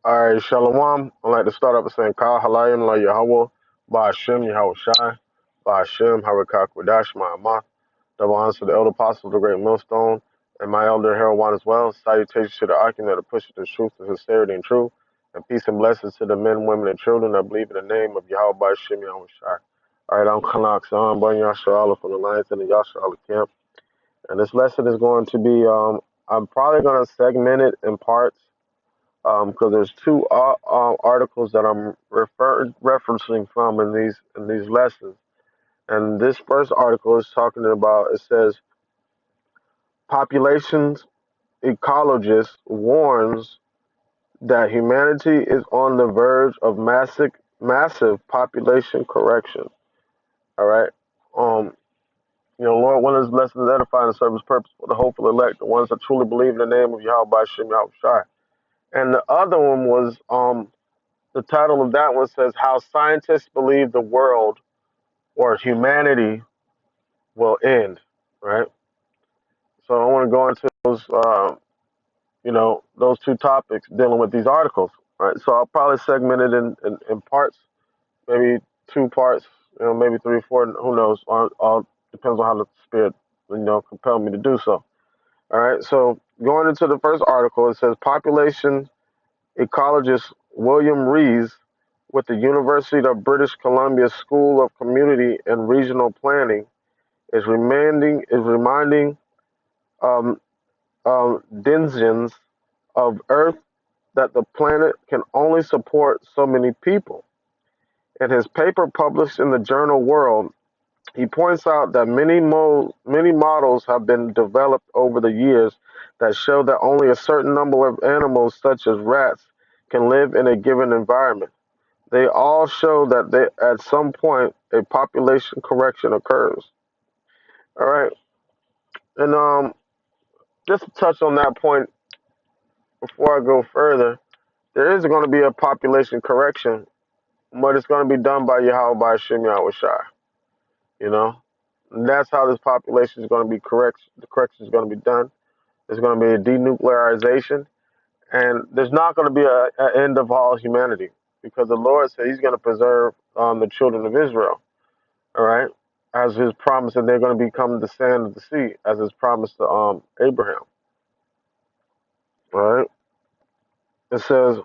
All right, Shalom. I'd like to start off by saying, Kal Halayim La Yahweh, Ba'ashem Yahweh Shai, Ba'ashem Harakak Wadash Ma'amah, double honors to the elder apostles of the great millstone, and my elder Herod as well. Salutations to the Akim that pushes the truth and sincerity and truth, and peace and blessings to the men, women, and children that believe in the name of Yahweh Ba'ashem Yahweh Shai. All right, I'm Kanak San, Bon Yasharala from the Lions and the Yasharala camp, and this lesson is going to be, I'm probably going to segment it in parts because there's two articles that I'm referencing from in these lessons. And this first article is talking about. It says populations ecologist warns that humanity is on the verge of massive population correction. All right. Um. Lord, one of his blessings is edifying and serve his purpose for the hopeful elect, the ones that truly believe in the name of Yahweh by Shem Yahweh Shai. And the other one was the title of that one says How Scientists Believe the World or Humanity Will End, right? So I want to go into those two topics dealing with these articles, right? So I'll probably segment it in parts, maybe two parts, maybe three, four, who knows? All depends on how the Spirit, compel me to do so. All right, so going into the first article, it says Population ecologist William Rees with the University of British Columbia School of Community and Regional Planning is reminding um, denizens of Earth that the planet can only support so many people. In his paper published in the journal World, he points out that many models have been developed over the years that show that only a certain number of animals, such as rats, can live in a given environment. They all show that at some point a population correction occurs. All right, and just to touch on that point before I go further, there is going to be a population correction, but it's going to be done by Yahweh by Shem Yahweh Shai. You know, and that's how this population is going to be correct. The correction is going to be done. There's going to be a denuclearization, and there's not going to be an end of all humanity because the Lord said He's going to preserve the children of Israel. All right, as His promise, and they're going to become the sand of the sea, as His promise to Abraham. All right, it says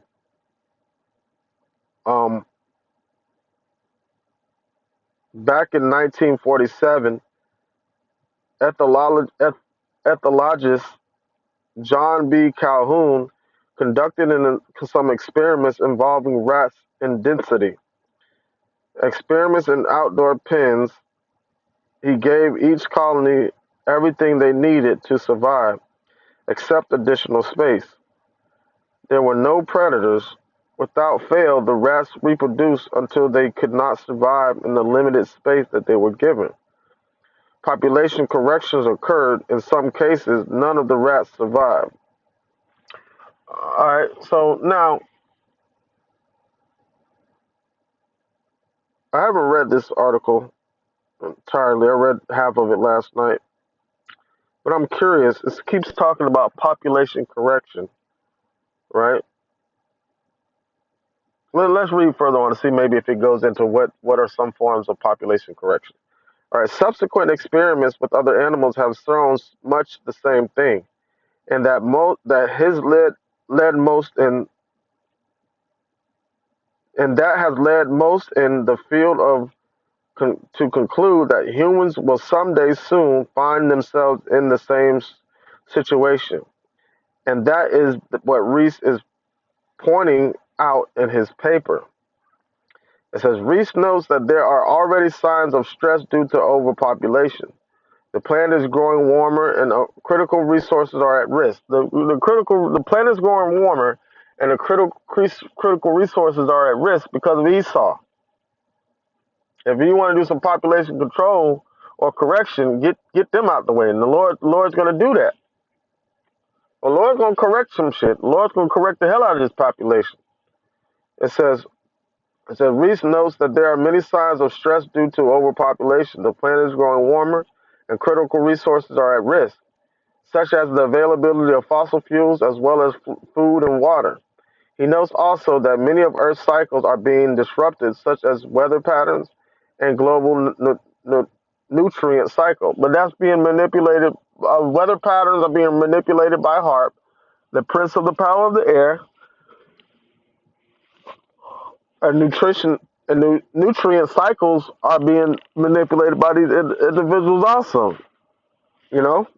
um, back in 1947, ethologist John B. Calhoun conducted some experiments involving rats in density. Experiments in outdoor pens. He gave each colony everything they needed to survive, except additional space. There were no predators. Without fail, the rats reproduced until they could not survive in the limited space that they were given. Population corrections occurred. In some cases, none of the rats survived. All right, so now I haven't read this article entirely. I read half of it last night, but I'm curious. It keeps talking about population correction, right? Let's read further on to see maybe if it goes into what are some forms of population correction. All right, subsequent experiments with other animals have shown much the same thing, and that his led most in and that has led most in the field of to conclude that humans will someday soon find themselves in the same situation, and that is what Rees is pointing out in his paper. It says Rees notes that there are already signs of stress due to overpopulation. The planet is growing warmer, and critical resources are at risk. The planet is growing warmer, and the critical resources are at risk because of Esau. If you want to do some population control or correction, get them out the way, and the Lord's going to do that. The Lord's going to correct some shit. The Lord's going to correct the hell out of this population. It says Rees notes that there are many signs of stress due to overpopulation. The planet is growing warmer, and critical resources are at risk, such as the availability of fossil fuels as well as food and water. He notes also that many of Earth's cycles are being disrupted, such as weather patterns and global nutrient cycle. But that's being manipulated. Weather patterns are being manipulated by HARP, the prince of the power of the air, and nutrient cycles are being manipulated by these individuals also. You know,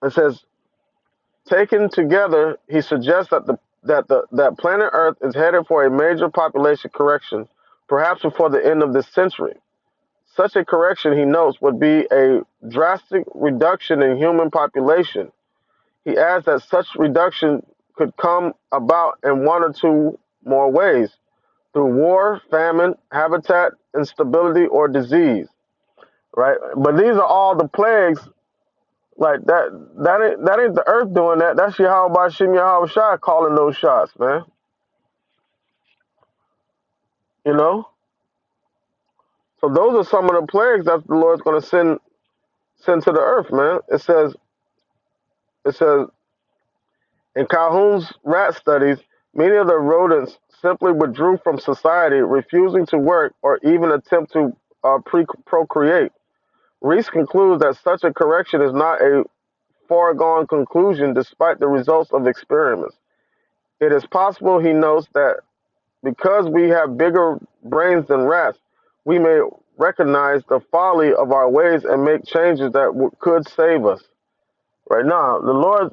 it says taken together, he suggests that planet Earth is headed for a major population correction, perhaps before the end of this century. Such a correction, he notes, would be a drastic reduction in human population. He adds that such reduction could come about in one or two more ways: through war, famine, habitat instability, or disease. Right? But these are all the plagues. Like that ain't the earth doing that. That's Yahweh Bashim Yahweh Shai calling those shots, man. You know? So those are some of the plagues that the Lord's gonna send to the earth, man. It says in Calhoun's rat studies, many of the rodents simply withdrew from society, refusing to work or even attempt to procreate. Reese concludes that such a correction is not a foregone conclusion despite the results of experiments. It is possible, he notes, that because we have bigger brains than rats, we may recognize the folly of our ways and make changes that could save us. Right now, the Lord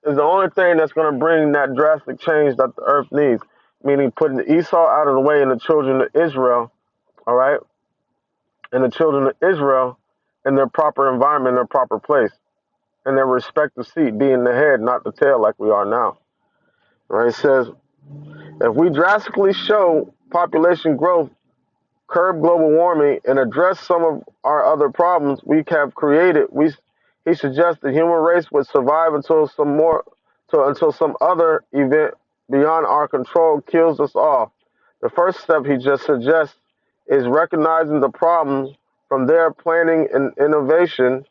is the only thing that's going to bring that drastic change that the earth needs. Meaning, putting Esau out of the way and the children of Israel, all right, and the children of Israel in their proper environment, in their proper place, in their respective seat, being the head, not the tail, like we are now. Right? It says, if we drastically show population growth, curb global warming, and address some of our other problems we have created, he suggests the human race would survive until some other event beyond our control kills us all. The first step he just suggests is recognizing the problems. From there, planning and innovation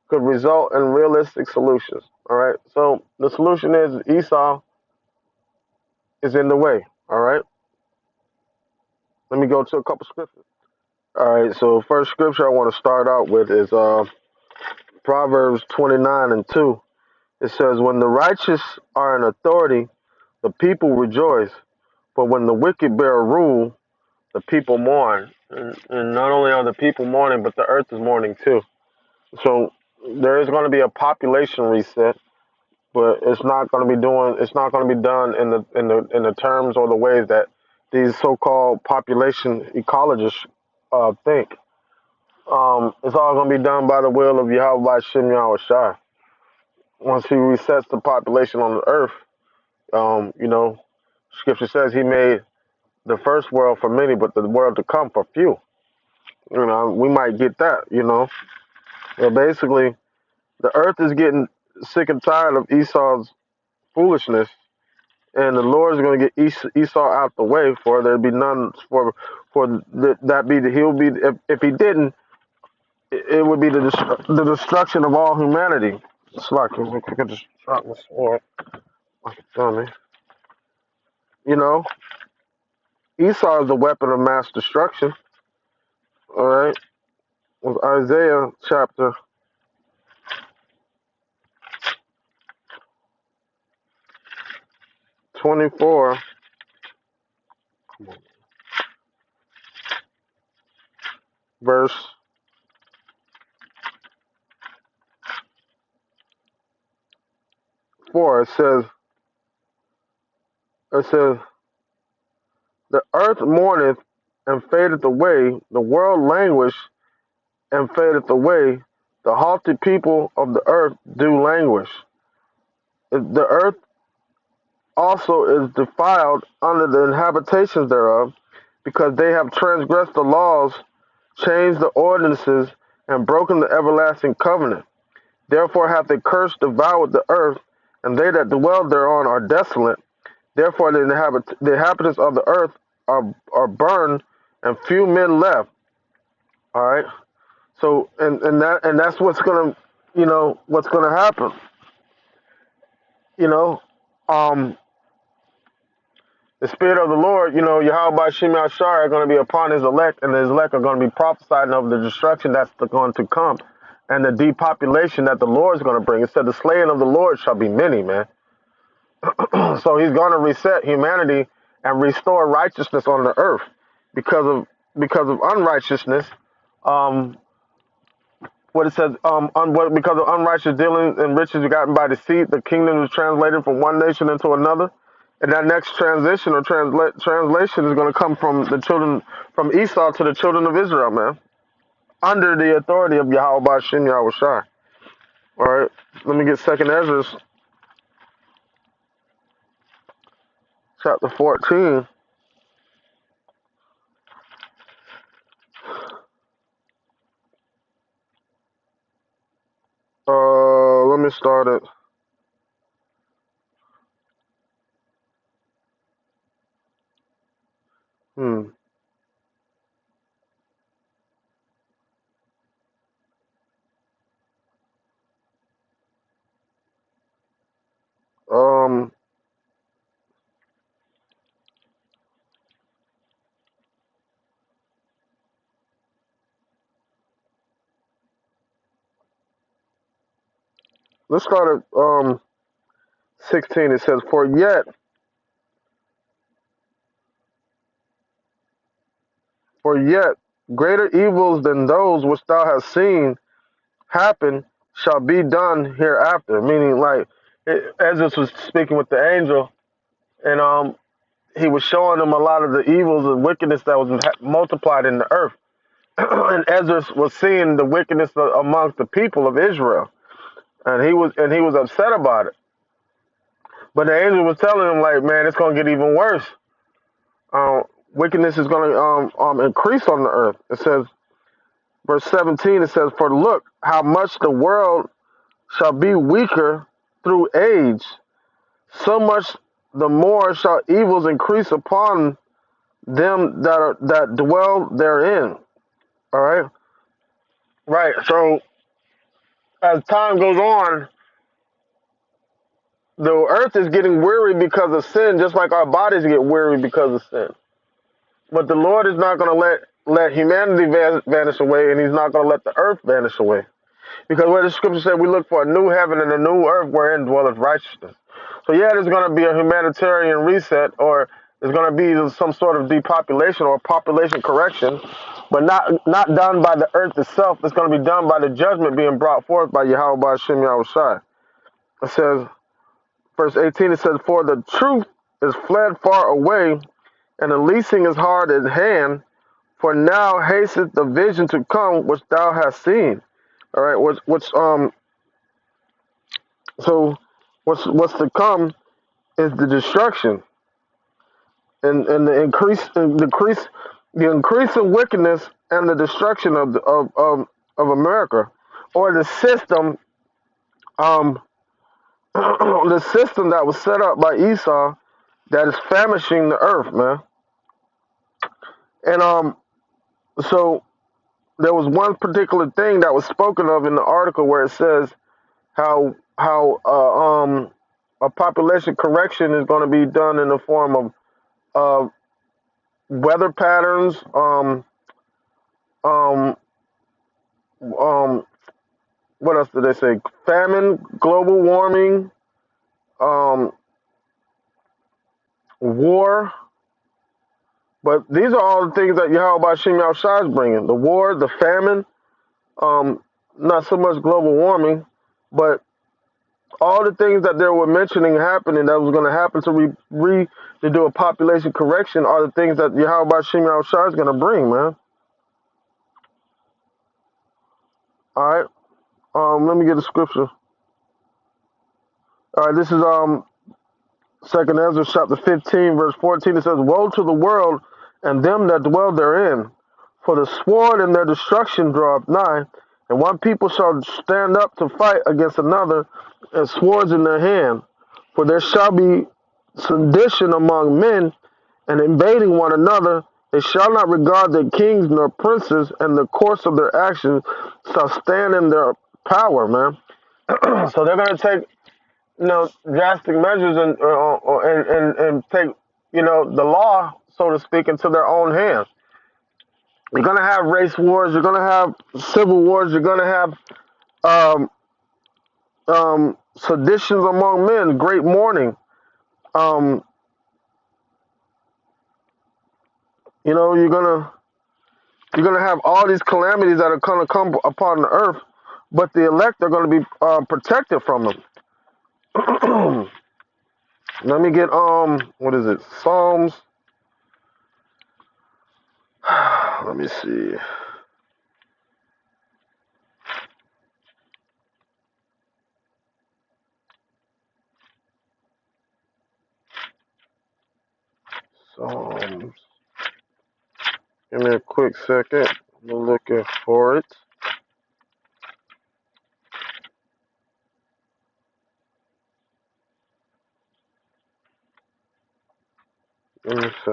could result in realistic solutions. All right. So the solution is Esau is in the way. All right. Let me go to a couple scriptures. All right. So first scripture I want to start out with is Proverbs 29:2. It says, "When the righteous are in authority, the people rejoice, but when the wicked bear rule, the people mourn." And not only are the people mourning, but the earth is mourning too. So there is going to be a population reset, but it's not going to be done in the terms or the ways that these so-called population ecologists think. It's all going to be done by the will of Yahweh by Shem Yahweh Shai. Once he resets the population on the earth, you know, scripture says he made the first world for many, but the world to come for few. You know, we might get that, you know. But basically, the earth is getting sick and tired of Esau's foolishness, and the Lord is going to get Esau out the way for there be none that be he'll be if he didn't, it would be the destruction of all humanity. It's like I could just drop my sword. Like it's on me. You know, Esau is the weapon of mass destruction. All right, with Isaiah chapter 24, verse 4. It says, the earth mourneth and fadeth away, the world languish and fadeth away, the haughty people of the earth do languish. The earth also is defiled under the inhabitations thereof, because they have transgressed the laws, changed the ordinances, and broken the everlasting covenant. Therefore hath a curse devoured the earth, and they that dwell thereon are desolate. Therefore the inhabitants of the earth are burned, and few men left. All right. So and that's what's gonna happen. You know, Um, the Spirit of the Lord, Yahweh Shem Yahshua are going to be upon his elect, and his elect are going to be prophesying of the destruction that's going to come and the depopulation that the Lord is going to bring. It said the slaying of the Lord shall be many, man. So he's going to reset humanity and restore righteousness on the earth because of unrighteousness. Um, what it says, because of unrighteous dealings and riches gotten by deceit, the kingdom is translated from one nation into another. And that next transition or translation is going to come from the children, from Esau to the children of Israel, man, under the authority of Yahweh Shem Yahweh Shai. All right, let me get Second Ezra chapter 14. Let me start it. Hmm. Um, let's start at 16. It says, For yet greater evils than those which thou hast seen happen shall be done hereafter. Meaning, like, Ezra was speaking with the angel, and he was showing him a lot of the evils and wickedness that was multiplied in the earth. And Ezra was seeing the wickedness amongst the people of Israel, and he was upset about it. But the angel was telling him, like, man, it's gonna get even worse. Um, Wickedness is gonna increase on the earth. It says, verse 17. It says, "For look, how much the world shall be weaker through age, so much the more shall evils increase upon them that dwell therein." All right, right. So as time goes on, the earth is getting weary because of sin, just like our bodies get weary because of sin. But the Lord is not going to let humanity vanish away, and He's not going to let the earth vanish away. Because what the scripture said, we look for a new heaven and a new earth wherein dwelleth righteousness. So yeah, there's going to be a humanitarian reset, or there's going to be some sort of depopulation or population correction, but not done by the earth itself. It's going to be done by the judgment being brought forth by Yahweh Shem Yahweh Shai. It says, verse 18, it says, "For the truth is fled far away, and the leasing is hard at hand, for now hasteth the vision to come which thou hast seen." All right, so what's to come is the destruction and the increase of wickedness and the destruction of America, or the system the system that was set up by Esau that is famishing the earth, man. And so there was one particular thing that was spoken of in the article where it says how a population correction is going to be done in the form of uh, weather patterns, um, um, what else did they say? Famine, global warming, um, war. But these are all the things that Yahweh Shem Yahushua is bringing: the war, the famine, um, not so much global warming, but all the things that they were mentioning happening that was going to happen to do a population correction are the things that Yahweh Shem Yahushua is going to bring, man. All right. Let me get a scripture. All right, this is Second Ezra chapter 15, verse 14. It says, "Woe to the world and them that dwell therein, for the sword and their destruction draweth nigh, and one people shall stand up to fight against another, and swords in their hand. For there shall be sedition among men, and invading one another. They shall not regard their kings nor princes, and the course of their actions shall stand in their power," man. So they're going to take drastic measures and take the law, so to speak, into their own hands. You're gonna have race wars. You're gonna have civil wars. You're gonna have um, seditions among men, great mourning. Um, you're gonna have all these calamities that are gonna come upon the earth, but the elect are gonna be protected from them. Let me get what is it? Psalms. Let me see. Psalms. Give me a quick second. I'm looking for it. Let me see,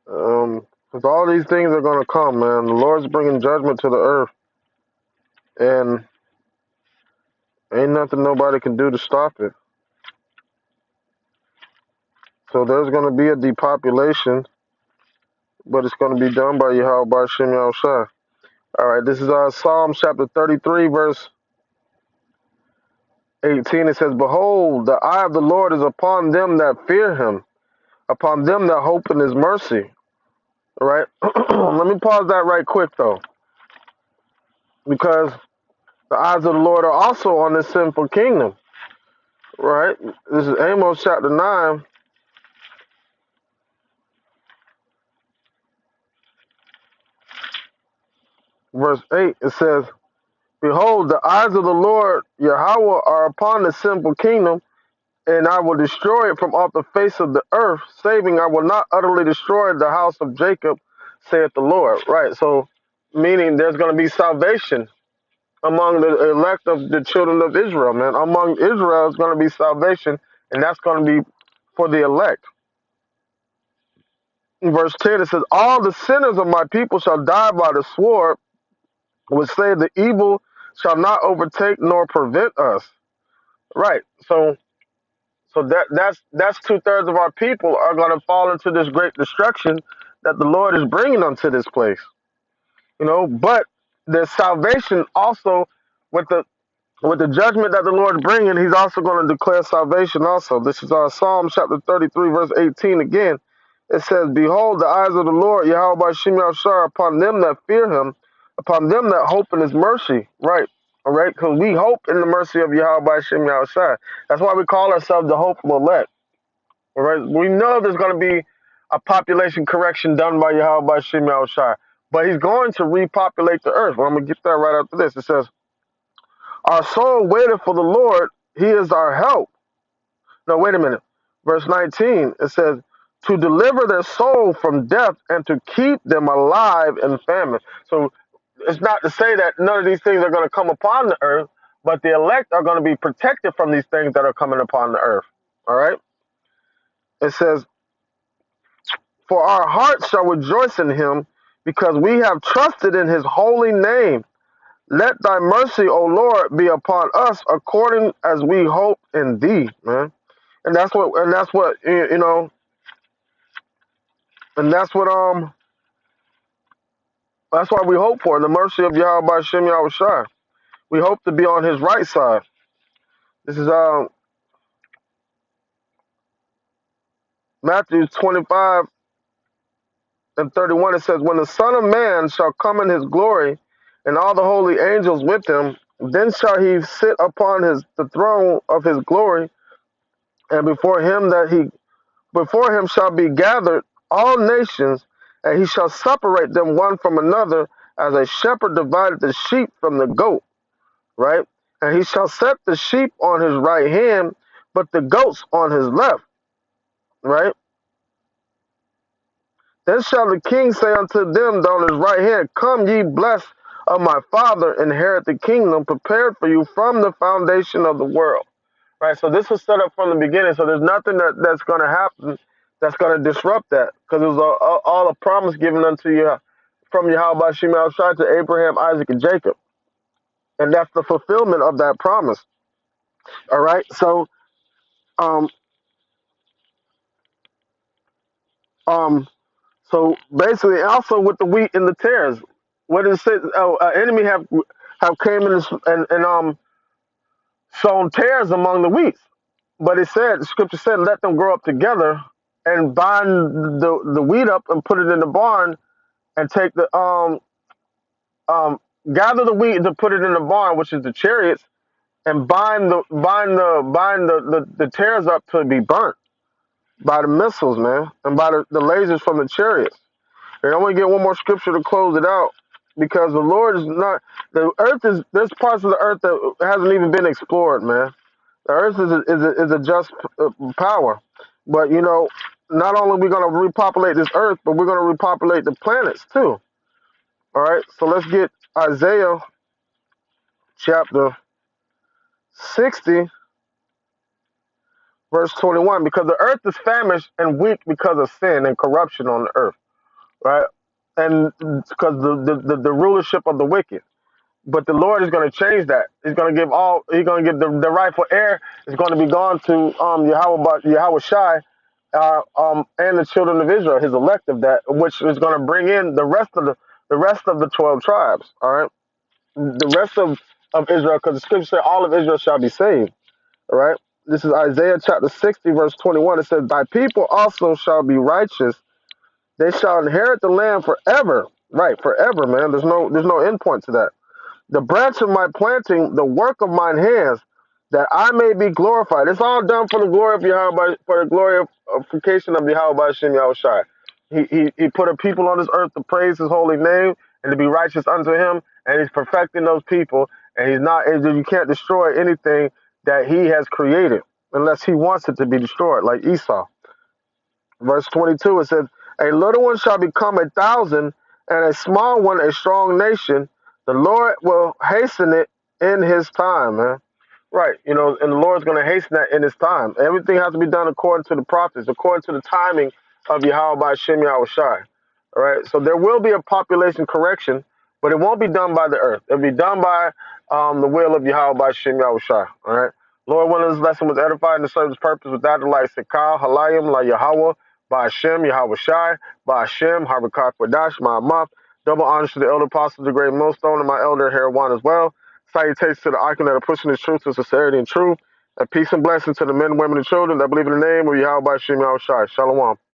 because all these things are gonna come, man. The Lord's bringing judgment to the earth, and ain't nothing nobody can do to stop it. So there's gonna be a depopulation, but it's gonna be done by Yahweh by Shem Shai. All right, this is Psalm chapter 33, verse 18. It says, "Behold, the eye of the Lord is upon them that fear Him, upon them that hope in His mercy." All right, let me pause that right quick though, because the eyes of the Lord are also on this sinful kingdom. Right? This is Amos chapter 9, verse 8. It says, "Behold, the eyes of the Lord Yahweh are upon the sinful kingdom, and I will destroy it from off the face of the earth, saving I will not utterly destroy the house of Jacob, saith the Lord." Right? So, meaning there's going to be salvation among the elect of the children of Israel, man. Among Israel is going to be salvation, and that's going to be for the elect. In verse 10, it says, "All the sinners of my people shall die by the sword, which say the evil shall not overtake nor prevent us." Right. So that's 2/3 of our people are going to fall into this great destruction that the Lord is bringing unto this place. But there's salvation also with the judgment that the Lord is bringing. He's also going to declare salvation also. This is our Psalm chapter 33, verse 18 again. It says, "Behold, the eyes of the Lord, Yahweh by Shem Shar, upon them that fear him, upon them that hope in his mercy." Right. All right. Because we hope in the mercy of Yahweh by Shem Shar. That's why we call ourselves the hopeful elect. All right. We know there's going to be a population correction done by Yahweh by Shem Shar. But he's going to repopulate the earth. Well, I'm going to get that right after this. It says, "Our soul waited for the Lord. He is our help." No, wait a minute. Verse 19, it says, "To deliver their soul from death and to keep them alive in famine." So it's not to say that none of these things are going to come upon the earth, but the elect are going to be protected from these things that are coming upon the earth. All right? It says, "For our hearts shall rejoice in him because we have trusted in his holy name. Let thy mercy, O Lord, be upon us according as we hope in thee," man. And that's what and that's why we hope for the mercy of Yahweh by Shem Yahushai. We hope to be on his right side. This is Matthew 25 and 31. It says, "When the Son of Man shall come in his glory, and all the holy angels with him, then shall he sit upon the throne of his glory, and before him shall be gathered all nations, and he shall separate them one from another, as a shepherd divided the sheep from the goat." Right? "And he shall set the sheep on his right hand, but the goats on his left." Right? "Then shall the king say unto them on his right hand, Come ye blessed of my father, inherit the kingdom prepared for you from the foundation of the world." Right? So this was set up from the beginning. So there's nothing that's going to happen that's going to disrupt that, because it was all a promise given unto you from Yahweh Shem Shai to Abraham, Isaac, and Jacob, and that's the fulfillment of that promise. All right, so um um so basically, also with the wheat and the tares, what does it say? Enemy have came in and sown tares among the wheat, but it said, the scripture said, let them grow up together and bind the wheat up and put it in the barn, and take the um gather the wheat to put it in the barn, which is the chariots, and bind the tares up to be burnt by the missiles, man, and by the lasers from the chariots. And I want to get one more scripture to close it out, because the Lord is not, the earth is, there's parts of the earth that hasn't even been explored, man. The earth is a just power, but not only are we going to repopulate this earth, but we're going to repopulate the planets too. All right, so let's get Isaiah chapter 60, verse 21, because the earth is famished and weak because of sin and corruption on the earth, right? And because the rulership of the wicked. But the Lord is going to change that. He's going to give the rightful heir is going to be gone to Yahweh Shai, and the children of Israel, his elect of that, which is going to bring in the rest of the 12 tribes. All right, the rest of Israel, because the scripture said all of Israel shall be saved. All right, this is Isaiah chapter 60, verse 21. It says, "Thy people also shall be righteous; they shall inherit the land forever." Right, forever, man. There's no end point to that. "The branch of my planting, the work of mine hands, that I may be glorified." It's all done for the glory of Yahweh, for the glorification of Yahweh Shem Yahushai. He put a people on this earth to praise his holy name and to be righteous unto him, and he's perfecting those people, and you can't destroy anything that he has created unless he wants it to be destroyed, like Esau. Verse 22, it says, "A little one shall become 1,000, and a small one a strong nation. The Lord will hasten it in his time," man. Right, and the Lord's going to hasten that in his time. Everything has to be done according to the prophets, according to the timing of Yahweh by Shem Yahushai. All right, so there will be a population correction, but it won't be done by the earth. It'll be done by the will of Yahweh by Shem Yahushai. All right, Lord, one of this lesson was edified and served his purpose without the light. Sekal, Halayim, La Yahweh, by Hashem, Yahweh Shai, by Hashem, Harakak Wadash, my mouth. Double honors to the elder apostles, the great millstone, and my elder Herawan as well. Salutations to the icon that are pushing his truth to sincerity and truth. And peace and blessings to the men, women, and children that believe in the name of Yahweh by Hashem, Yahweh Shai. Shalom.